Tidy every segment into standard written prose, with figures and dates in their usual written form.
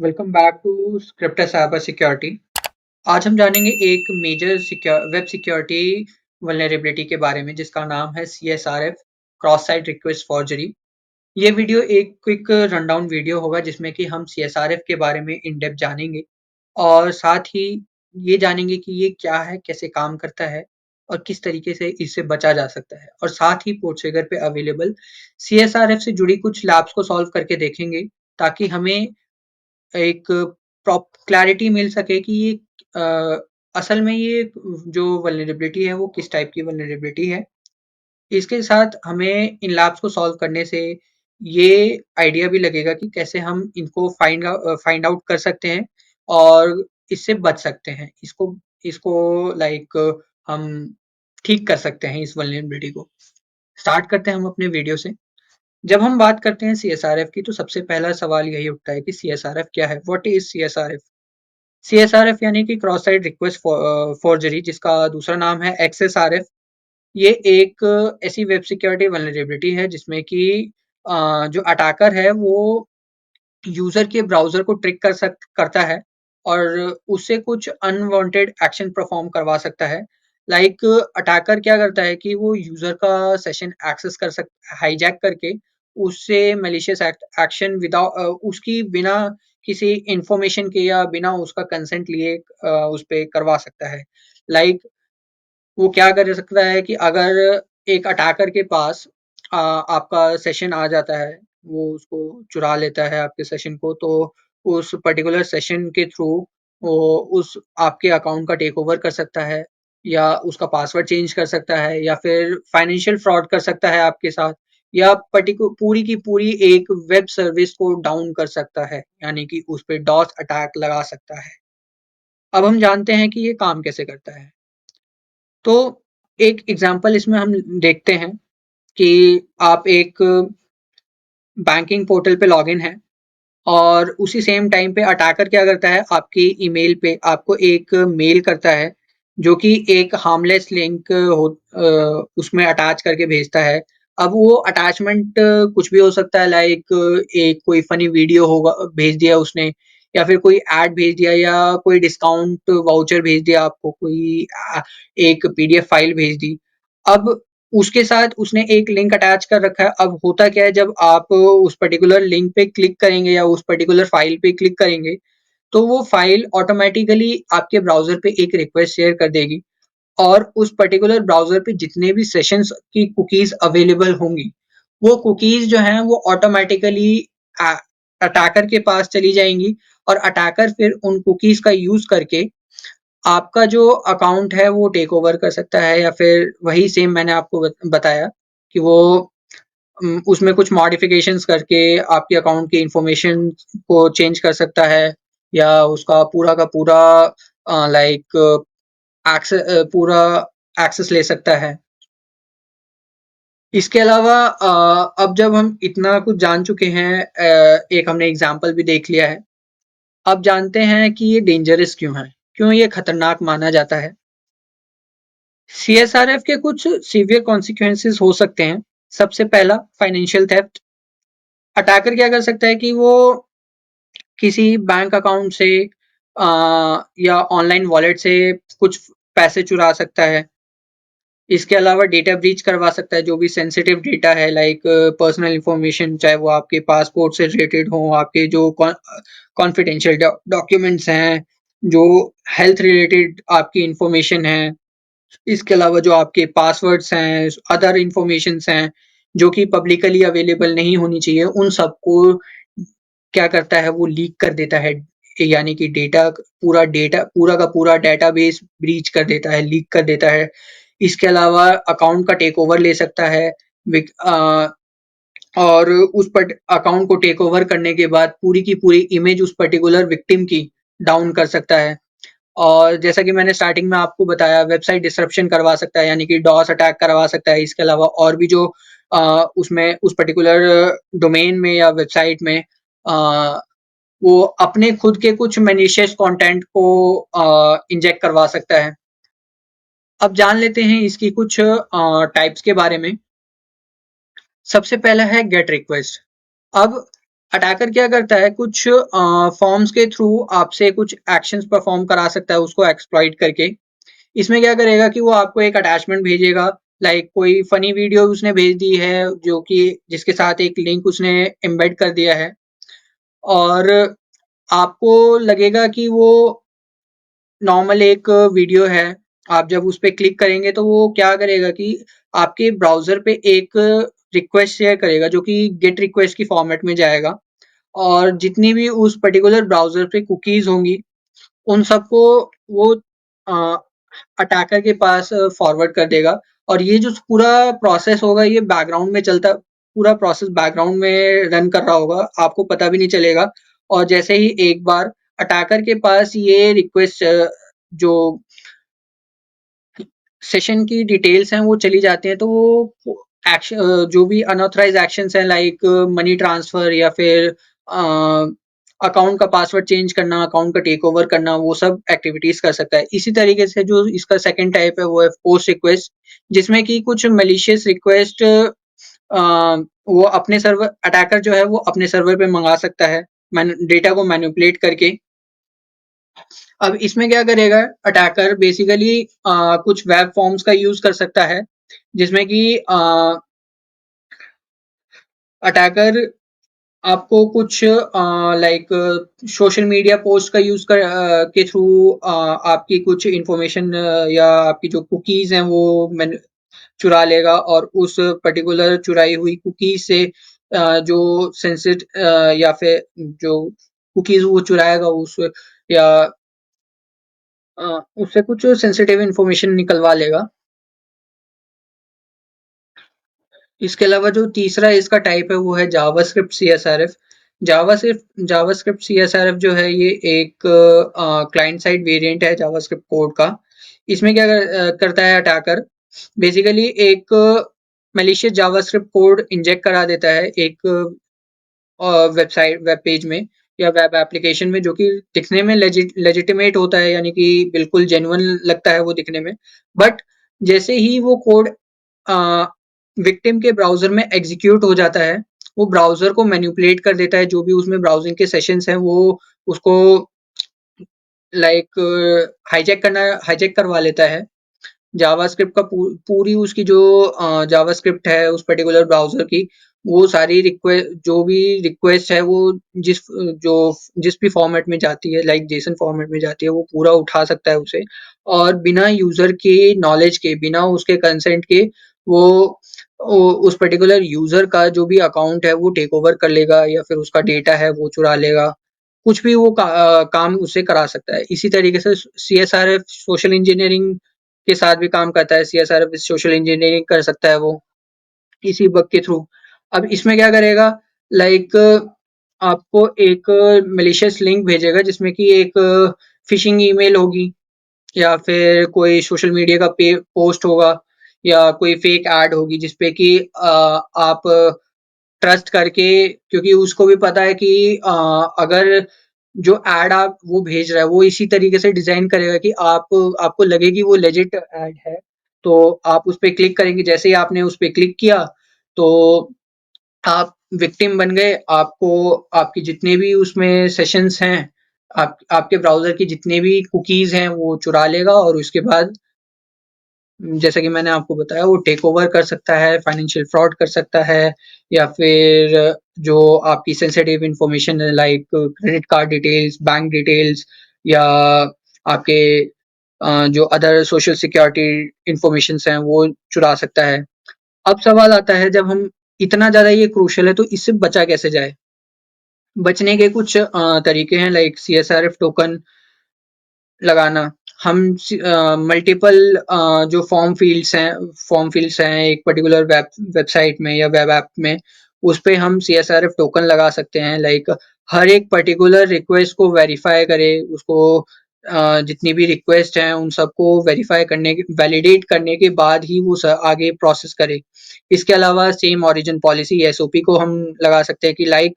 Welcome back to Scripter cyber security. आज हम जानेंगे एक मेजर वेब सिक्योरिटी वल्नरेबिलिटी के बारे में जिसका नाम है CSRF, cross site request forgery. ये वीडियो एक क्विक रनडाउन वीडियो होगा जिसमें कि हम CSRF के बारे में इन डेप्थ जानेंगे और साथ ही ये जानेंगे कि ये क्या है, कैसे काम करता है और किस तरीके से इससे बचा जा सकता है। और साथ ही पोर्टसेगर पे अवेलेबल CSRF से जुड़ी कुछ लैब्स को सॉल्व करके देखेंगे ताकि हमें एक प्रॉप क्लैरिटी मिल सके कि ये असल में ये जो वल्नरेबिलिटी है वो किस टाइप की वल्नरेबिलिटी है। इसके साथ हमें इन लैब्स को सॉल्व करने से ये आइडिया भी लगेगा कि कैसे हम इनको फाइंड आउट कर सकते हैं और इससे बच सकते हैं। इसको इसको लाइक हम ठीक कर सकते हैं इस वल्नरेबिलिटी को। स्टार्ट करते हैं हम अपने वीडियो से। जब हम बात करते हैं CSRF की तो सबसे पहला सवाल यही उठता है कि CSRF क्या है? What is CSRF? CSRF यानी कि क्रॉस साइट रिक्वेस्ट फॉर्जरी, जिसका दूसरा नाम है XSRF। ये एक ऐसी वेब सिक्योरिटी वल्नरेबिलिटी है जिसमें कि जो अटैकर है वो यूजर के ब्राउजर को ट्रिक करता है और उससे कुछ अनवांटेड एक्शन परफॉर्म करवा सकता है। लाइक अटैकर क्या करता है कि वो यूजर का सेशन एक्सेस कर सक हाईजैक करके उससे मैलिशियस एक्शन विदाउट उसकी बिना किसी इंफॉर्मेशन के या बिना उसका कंसेंट लिए उस पे करवा सकता है। लाइक वो क्या कर सकता है कि अगर एक अटैकर के पास आपका सेशन आ जाता है, वो उसको चुरा लेता है आपके सेशन को, तो उस पर्टिकुलर सेशन के थ्रू वो उस आपके अकाउंट का टेक ओवर कर सकता है या उसका पासवर्ड चेंज कर सकता है या फिर फाइनेंशियल फ्रॉड कर सकता है आपके साथ या पूरी की पूरी एक वेब सर्विस को डाउन कर सकता है, यानी कि उस पे डॉस अटैक लगा सकता है। अब हम जानते हैं कि ये काम कैसे करता है। तो एक एग्जांपल इसमें हम देखते हैं कि आप एक बैंकिंग पोर्टल पे लॉगिन हैं और उसी सेम टाइम पे अटैकर क्या करता है, आपकी ईमेल पे आपको एक मेल करता है जो कि एक हार्मलेस लिंक उसमें अटैच करके भेजता है। अब वो अटैचमेंट कुछ भी हो सकता है, लाइक एक कोई फनी वीडियो होगा भेज दिया उसने या फिर कोई ऐड भेज दिया या कोई डिस्काउंट वाउचर भेज दिया आपको, कोई एक पीडीएफ फाइल भेज दी। अब उसके साथ उसने एक लिंक अटैच कर रखा है। अब होता क्या है, जब आप उस पर्टिकुलर लिंक पे क्लिक करेंगे या उस पर्टिकुलर फाइल पे क्लिक करेंगे तो वो फाइल ऑटोमेटिकली आपके ब्राउजर पे एक रिक्वेस्ट शेयर कर देगी और उस पर्टिकुलर ब्राउजर पे जितने भी सेशंस की कुकीज अवेलेबल होंगी वो कुकीज जो हैं वो ऑटोमेटिकली अटैकर के पास चली जाएंगी और अटैकर फिर उन कुकीज का यूज करके आपका जो अकाउंट है वो टेक ओवर कर सकता है या फिर वही सेम मैंने आपको बताया कि वो उसमें कुछ मॉडिफिकेशंस करके आपके अकाउंट की इंफॉर्मेशन को चेंज कर सकता है या उसका पूरा का पूरा लाइक पूरा एक्सेस ले सकता है। इसके अलावा अब जब हम इतना कुछ जान चुके हैं, एक हमने एग्जाम्पल भी देख लिया है, अब जानते हैं कि ये डेंजरस क्यों है, क्यों ये खतरनाक माना जाता है। CSRF के कुछ सीवियर कॉन्सिक्वेंसेस हो सकते हैं। सबसे पहला, फाइनेंशियल थेफ्ट। अटैकर क्या कर सकता है कि वो किसी बैंक अकाउंट से या ऑनलाइन वॉलेट से कुछ पैसे चुरा सकता है। इसके अलावा डेटा ब्रीच करवा सकता है, जो भी सेंसिटिव डेटा है लाइक पर्सनल इंफॉर्मेशन, चाहे वो आपके पासपोर्ट से रिलेटेड हो, आपके जो कॉन्फिडेंशियल डॉक्यूमेंट्स हैं, जो हेल्थ रिलेटेड आपकी इंफॉर्मेशन है। इसके अलावा जो आपके पासवर्ड्स हैं, अदर इंफॉर्मेशंस हैं जो कि पब्लिकली अवेलेबल नहीं होनी चाहिए, उन सबको क्या करता है वो लीक कर देता है, यानी कि डेटा पूरा का पूरा डेटाबेस ब्रीच कर देता है, लीक कर देता है। इसके अलावा अकाउंट का टेक ओवर ले सकता है और उस पर अकाउंट को टेक ओवर करने के बाद पूरी की पूरी इमेज उस पर्टिकुलर विक्टिम की डाउन कर सकता है। और जैसा कि मैंने स्टार्टिंग में आपको बताया, वेबसाइट डिसरप्शन करवा सकता है, यानी कि डॉस अटैक करवा सकता है। इसके अलावा और भी जो उसमें उस पर्टिकुलर डोमेन में या वेबसाइट में वो अपने खुद के कुछ मैलिशियस कंटेंट को इंजेक्ट करवा सकता है। अब जान लेते हैं इसकी कुछ टाइप्स के बारे में। सबसे पहला है गेट रिक्वेस्ट। अब अटैकर क्या करता है, कुछ फॉर्म्स के थ्रू आपसे कुछ एक्शंस परफॉर्म करा सकता है उसको एक्सप्लॉइट करके। इसमें क्या करेगा कि वो आपको एक अटैचमेंट भेजेगा, लाइक कोई फनी वीडियो उसने भेज दी है जो कि जिसके साथ एक लिंक उसने एम्बेड कर दिया है, और आपको लगेगा कि वो नॉर्मल एक वीडियो है। आप जब उस पे क्लिक करेंगे तो वो क्या करेगा कि आपके ब्राउज़र पे एक रिक्वेस्ट शेयर करेगा जो कि गेट रिक्वेस्ट की फॉर्मेट में जाएगा, और जितनी भी उस पर्टिकुलर ब्राउज़र पे कुकीज़ होंगी उन सबको वो अ, अटैकर के पास फॉरवर्ड कर देगा। और ये जो पूरा प्रोसेस होगा ये बैकग्राउंड में चलता, पूरा प्रोसेस बैकग्राउंड में रन कर रहा होगा, आपको पता भी नहीं चलेगा। और जैसे ही एक बार अटैकर के पास ये रिक्वेस्ट जो सेशन की डिटेल्स हैं वो चली जाती हैं, तो वो जो भी अनऑथराइज्ड एक्शंस हैं लाइक मनी ट्रांसफर या फिर अकाउंट का पासवर्ड चेंज करना, अकाउंट का टेक ओवर करना, वो सब एक्टिविटीज कर सकता है। इसी तरीके से जो इसका सेकंड टाइप है वो है पोस्ट रिक्वेस्ट, जिसमें कि कुछ मलिशियस रिक्वेस्ट वो अपने सर्वर, अटैकर जो है वो अपने सर्वर पे मंगा सकता है डेटा को मैनिपुलेट करके। अब इसमें क्या करेगा अटैकर, बेसिकली कुछ वेब फॉर्म्स का यूज कर सकता है, जिसमें कि अटैकर आपको कुछ लाइक सोशल मीडिया पोस्ट का यूज के थ्रू आपकी कुछ इंफॉर्मेशन या आपकी जो कुकीज हैं वो चुरा लेगा, और उस पर्टिकुलर चुराई हुई कुकीज से जो सेंसिट या फिर जो कुकीज वो चुराएगा उस या उससे कुछ सेंसिटिव इंफॉर्मेशन निकलवा लेगा। इसके अलावा जो तीसरा इसका टाइप है वो है जावास्क्रिप्ट सीएसआरएफ। जावास्क्रिप्ट सीएसआरएफ जो है ये एक क्लाइंट साइड वेरिएंट है जावास्क्रिप्ट कोड का। इसमें क्या करता है अटैकर, बेसिकली एक मैलिशियस जावास्क्रिप्ट कोड इंजेक्ट करा देता है एक वेबसाइट, वेब पेज में या वेब एप्लीकेशन में, जो कि दिखने में लेजिटिमेट होता है, यानी कि बिल्कुल जेन्युइन लगता है वो दिखने में। बट जैसे ही वो कोड विक्टिम के ब्राउजर में एग्जीक्यूट हो जाता है, वो ब्राउजर को मैनिपुलेट कर देता है, जो भी उसमें ब्राउजिंग के सेशंस हैं वो उसको लाइक हाईजैक करवा लेता है। जावास्क्रिप्ट का पूरी उसकी जो जावास्क्रिप्ट है उस पर्टिकुलर ब्राउजर की, वो सारी रिक्वेस्ट, जो भी रिक्वेस्ट है वो जिस जो जिस भी फॉर्मेट में जाती है, लाइक जेसन फॉर्मेट में जाती है, वो पूरा उठा सकता है उसे, और बिना यूजर के नॉलेज के, बिना उसके कंसेंट के वो उस पर्टिकुलर यूजर का जो भी अकाउंट है वो टेक ओवर कर लेगा, या फिर उसका डेटा है वो चुरा लेगा। कुछ भी वो काम उससे करा सकता है। इसी तरीके से सीएसआरएफ सोशल इंजीनियरिंग के साथ भी काम करता है। सीएसआरएफ सोशल इंजीनियरिंग कर सकता है वो इसी बग के थ्रू। अब इसमें क्या करेगा, लाइक आपको एक मैलिशियस लिंक भेजेगा जिसमें कि एक फिशिंग ईमेल होगी, या फिर कोई सोशल मीडिया का पोस्ट होगा, या कोई फेक ऐड होगी जिसपे कि आप ट्रस्ट करके, क्योंकि उसको भी पता है कि अगर जो ऐड आप वो भेज रहा है वो इसी तरीके से डिजाइन करेगा कि आपको लगे कि वो लेजिट ऐड है, तो आप उस पे क्लिक करेंगे। जैसे ही आपने उस पे क्लिक किया तो आप विक्टिम बन गए। आपको आपकी जितने भी उसमें सेशंस हैं, आपके ब्राउजर की जितने भी कुकीज हैं वो चुरा लेगा, और उसके बाद जैसा कि मैंने आपको बताया वो टेक ओवर कर सकता है, फाइनेंशियल फ्रॉड कर सकता है, या फिर जो आपकी सेंसिटिव इंफॉर्मेशन है like credit card details, bank details, या आपके जो अदर सोशल सिक्योरिटी इंफॉर्मेशन हैं वो चुरा सकता है। अब सवाल आता है, जब हम इतना ज्यादा ये क्रूशल है तो इससे बचा कैसे जाए। बचने के कुछ तरीके हैं, लाइक सीएसआरएफ टोकन लगाना। हम मल्टीपल जो फॉर्म फील्ड्स हैं एक पर्टिकुलर वेबसाइट में या वेब ऐप में, उस पे हम सीएसआरएफ टोकन लगा सकते हैं। लाइक हर एक पर्टिकुलर रिक्वेस्ट को वेरीफाई करे, उसको जितनी भी रिक्वेस्ट हैं उन सबको वेरीफाई करने के, वैलिडेट करने के बाद ही वो आगे प्रोसेस करे। इसके अलावा सेम ओरिजिन पॉलिसी एसओपी को हम लगा सकते हैं कि लाइक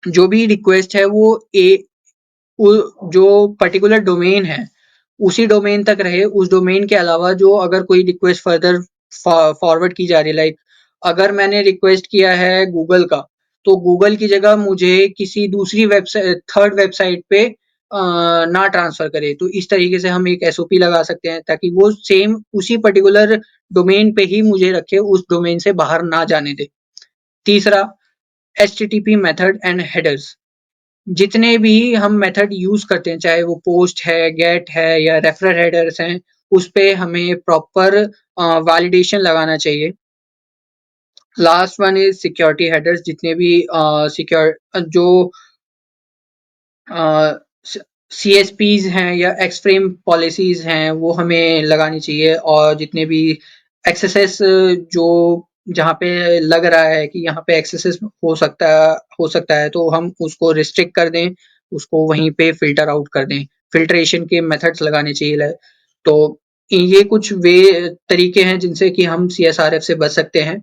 जो भी रिक्वेस्ट है वो ए जो पर्टिकुलर डोमेन है उसी डोमेन तक रहे। उस डोमेन के अलावा जो अगर कोई रिक्वेस्ट फर्दर फॉरवर्ड की जा रही है, लाइक अगर मैंने रिक्वेस्ट किया है गूगल का, तो गूगल की जगह मुझे किसी दूसरी वेबसाइट थर्ड वेबसाइट पे ना ट्रांसफ़र करे। तो इस तरीके से हम एक एसओपी लगा सकते हैं ताकि वो सेम उसी पर्टिकुलर डोमेन पे ही मुझे रखे, उस डोमेन से बाहर ना जाने दे। तीसरा, एचटीटीपी मेथड एंड हेडर्स। जितने भी हम मेथड यूज़ करते हैं, चाहे वो पोस्ट है, गेट है या रेफरर हेडर्स हैं, उस पे हमें प्रॉपर वैलिडेशन लगाना चाहिए। Last one is security headers. जितने भी जो अ, सीएसपीज़ हैं या एक्सट्रीम पॉलिसीज़ हैं, वो हमें लगानी चाहिए। और जितने भी एक्सेसेस जो जहाँ पे लग रहा है कि यहाँ पे एक्सेसेस हो सकता है तो हम उसको रिस्ट्रिक्ट कर दें, उसको वहीं पे फ़िल्टर आउट कर दें। फ़िल्ट्रेशन के मेथड्स लगाने चाहिए। तो ये कुछ तरीके हैं जिनसे कि हम सीएसआरएफ से बच सकते हैं।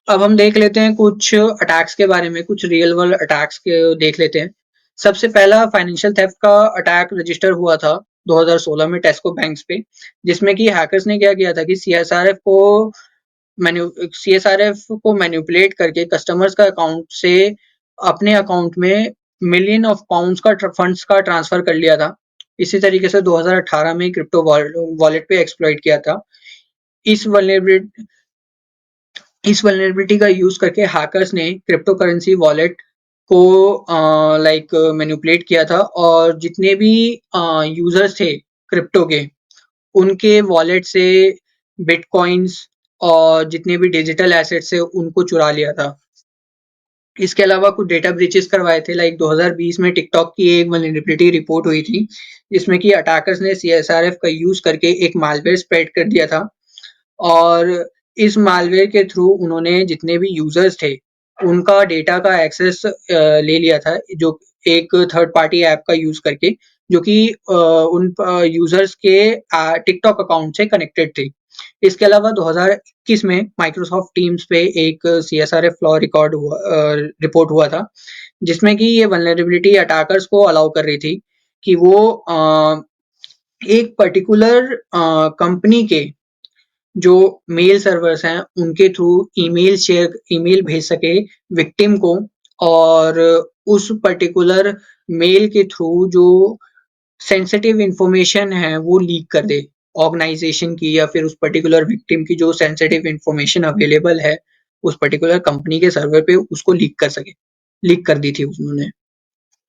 अब हम देख लेते हैं कुछ अटैक्स के बारे में, कुछ रियल वर्ल्ड अटैक्स के देख लेते हैं। सबसे पहला फाइनेंशियल थेफ्ट का अटैक रजिस्टर हुआ था 2016 में टेस्को बैंक्स पे, जिसमें कि हैकर्स ने क्या किया था कि सीएसआरएफ को मैनिपुलेट करके कस्टमर्स का अकाउंट से अपने अकाउंट में मिलियन ऑफ पाउंड्स का फंड्स का ट्रांसफर कर लिया था। इसी तरीके से 2018 में क्रिप्टो वॉलेट पे एक्सप्लॉइट किया था। इस वल्नरेबिलिटी इस वल्नरेबिलिटी का यूज़ करके हैकर्स ने क्रिप्टो करेंसी वॉलेट को मैनिपुलेट किया था। और जितने भी यूज़र्स थे क्रिप्टो के, उनके वॉलेट से बिटकॉइन्स और जितने भी डिजिटल एसेट्स थे उनको चुरा लिया था। इसके अलावा कुछ डेटा ब्रीचेस करवाए थे। 2020 में टिकटॉक की एक वल्नरेबिलिटी रिपोर्ट हुई थी, जिसमें कि अटैकर्स ने सीएसआरएफ का यूज़ करके एक मालवेयर स्प्रेड कर दिया था। और इस मालवेयर के थ्रू उन्होंने जितने भी यूज़र्स थे, उनका डेटा का एक्सेस ले लिया था, जो एक थर्ड पार्टी ऐप का यूज़ करके, जो कि उन यूज़र्स के टिकटॉक अकाउंट से कनेक्टेड थी। इसके अलावा 2021 में माइक्रोसॉफ्ट टीम्स पे एक सीएसआरएफ फ्लॉ रिपोर्ट हुआ था, जिसमें कि ये वल्नरेबिलिटी अटैकर्स को अलाउ कर रही थी कि वो एक पर्टिकुलर कंपनी के जो मेल सर्वर्स हैं, उनके थ्रू ईमेल भेज सके विक्टिम को। और उस पर्टिकुलर मेल के थ्रू जो सेंसिटिव इन्फॉर्मेशन है वो लीक कर दे, ऑर्गेनाइजेशन की या फिर उस पर्टिकुलर विक्टिम की जो सेंसिटिव इन्फॉर्मेशन अवेलेबल है उस पर्टिकुलर कंपनी के सर्वर पे, उसको लीक कर दी थी उन्होंने।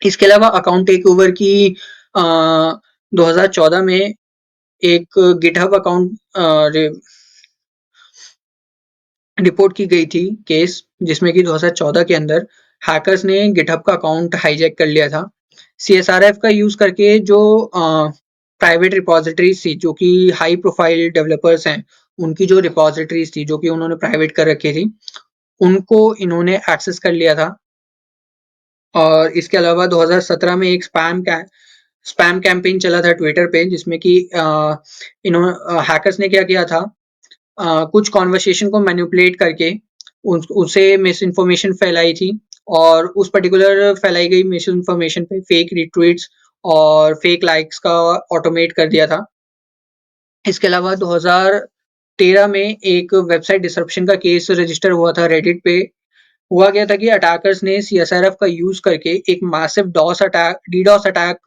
इसके अलावा अकाउंट टेक ओवर की 2014 में एक गिटहब अकाउंट रिपोर्ट की गई थी केस, जिसमें कि 2014 के अंदर हैकर्स ने गिटहब का अकाउंट हाईजैक कर लिया था। सीएसआरएफ का यूज़ करके जो प्राइवेट रिपॉजिटरीज थी, जो कि हाई प्रोफाइल डेवलपर्स हैं, उनकी जो रिपॉजिटरीज थी जो कि उन्होंने प्राइवेट कर रखी थी, उनको इन्होंने एक्सेस कर लिया था। और इसके अलावा 2017 में एक स्पैम कैंपेन चला था ट्विटर पे, जिसमें कि हैकर्स ने क्या किया था, कुछ कॉन्वर्सेशन को मैनिपुलेट करके उसे मिस इन्फॉर्मेशन फैलाई थी। और उस पर्टिकुलर फैलाई गई मिस इन्फॉर्मेशन पे फेक रिट्वीट्स और फेक लाइक्स का ऑटोमेट कर दिया था। इसके अलावा 2013 में एक वेबसाइट डिसरप्शन का केस रजिस्टर हुआ था रेडिट पे। हुआ क्या था कि अटैकर्स ने सीएसआरएफ का यूज करके एक मैसिव डीडॉस अटैक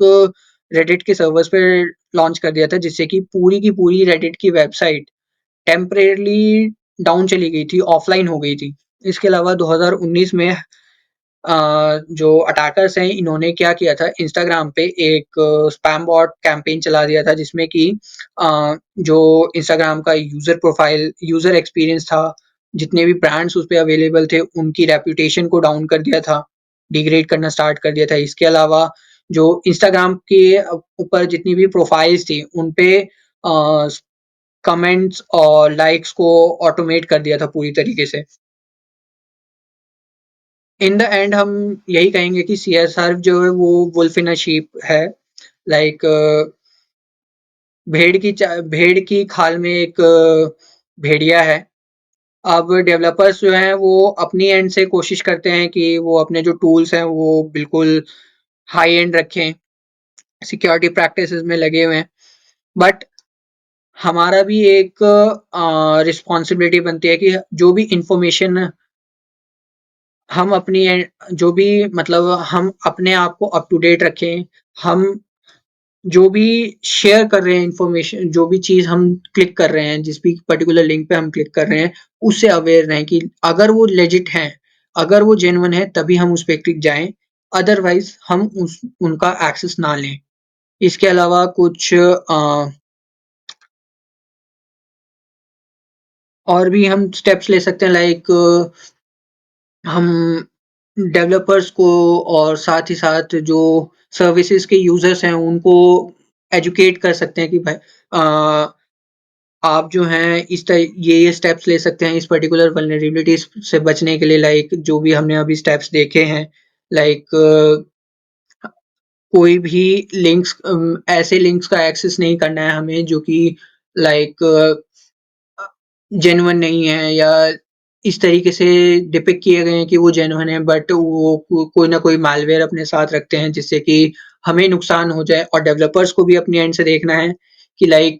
रेडिट के सर्वर्स पे लॉन्च कर दिया था, जिससे कि पूरी की पूरी रेडिट की वेबसाइट टेम्परेरली डाउन चली गई थी, ऑफलाइन हो गई थी। इसके अलावा 2019 में जो अटैकर्स हैं, इन्होंने क्या किया था, इंस्टाग्राम पे एक स्पैम बॉट कैंपेन चला दिया था, जिसमें कि जो इंस्टाग्राम का यूजर एक्सपीरियंस था, जितने भी ब्रांड्स उस पे अवेलेबल थे, उनकी रेपुटेशन को डाउन कर दिया था, डिग्रेड करना स्टार्ट कर दिया था। इसके अलावा जो इंस्टाग्राम के ऊपर जितनी भी प्रोफाइल्स थी, उन पे कमेंट्स और लाइक्स को ऑटोमेट कर दिया था पूरी तरीके से। इन द एंड हम यही कहेंगे कि सीएसआर जो है वो वुल्फ इन अ शीप है। लाइक भेड़ की खाल में एक भेड़िया है। अब डेवलपर्स जो हैं वो अपनी एंड से कोशिश करते हैं कि वो अपने जो टूल्स हैं वो बिल्कुल हाई एंड रखें, सिक्योरिटी प्रैक्टिसेस में लगे हुए हैं। बट हमारा भी एक रिस्पॉन्सिबिलिटी बनती है कि जो भी इंफॉर्मेशन हम अपनी जो भी मतलब हम अपने आप को अप टू डेट रखें। हम जो भी शेयर कर रहे हैं इंफॉर्मेशन, जो भी चीज़ हम क्लिक कर रहे हैं, जिस भी पर्टिकुलर लिंक पे हम क्लिक कर रहे हैं, उससे अवेयर रहें कि अगर वो लेजिट है, अगर वो जेन्युइन है तभी हम उस पे क्लिक जाएँ, अदरवाइज़ हम उस उनका एक्सेस ना लें। इसके अलावा कुछ और भी हम स्टेप्स ले सकते हैं, लाइक हम डेवलपर्स को और साथ ही साथ जो सर्विसेज़ के यूज़र्स हैं उनको एजुकेट कर सकते हैं कि भाई आप जो हैं इस ये स्टेप्स ले सकते हैं इस पर्टिकुलर वल्नरेबिलिटीज़ से बचने के लिए, लाइक जो भी हमने अभी स्टेप्स देखे हैं, लाइक कोई भी ऐसे लिंक्स का एक्सेस नहीं करना है हमें जो कि लाइक जेन्युइन नहीं है, या इस तरीके से डिपिक्ट किए गए हैं कि वो जेन्युइन है, बट वो कोई ना कोई मैलवेयर अपने साथ रखते हैं जिससे कि हमें नुकसान हो जाए। और डेवलपर्स को भी अपनी एंड से देखना है कि लाइक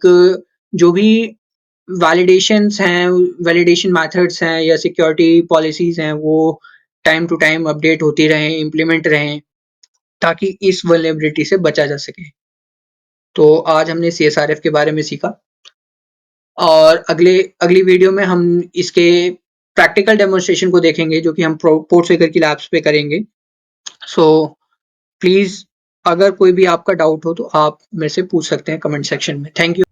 जो भी वैलिडेशंस हैं, वैलिडेशन मेथड्स हैं या सिक्योरिटी पॉलिसीज़ हैं, वो टाइम टू टाइम अपडेट होती रहें, इम्प्लीमेंट रहें, ताकि इस वल्नरेबिलिटी से बचा जा सके। तो आज हमने सीएसआरएफ के बारे में सीखा, और अगली वीडियो में हम इसके प्रैक्टिकल डेमोन्स्ट्रेशन को देखेंगे जो कि हम पोर्टस्वेकर की लैब्स पे करेंगे। सो प्लीज़, अगर कोई भी आपका डाउट हो तो आप मेरे से पूछ सकते हैं कमेंट सेक्शन में। Thank you.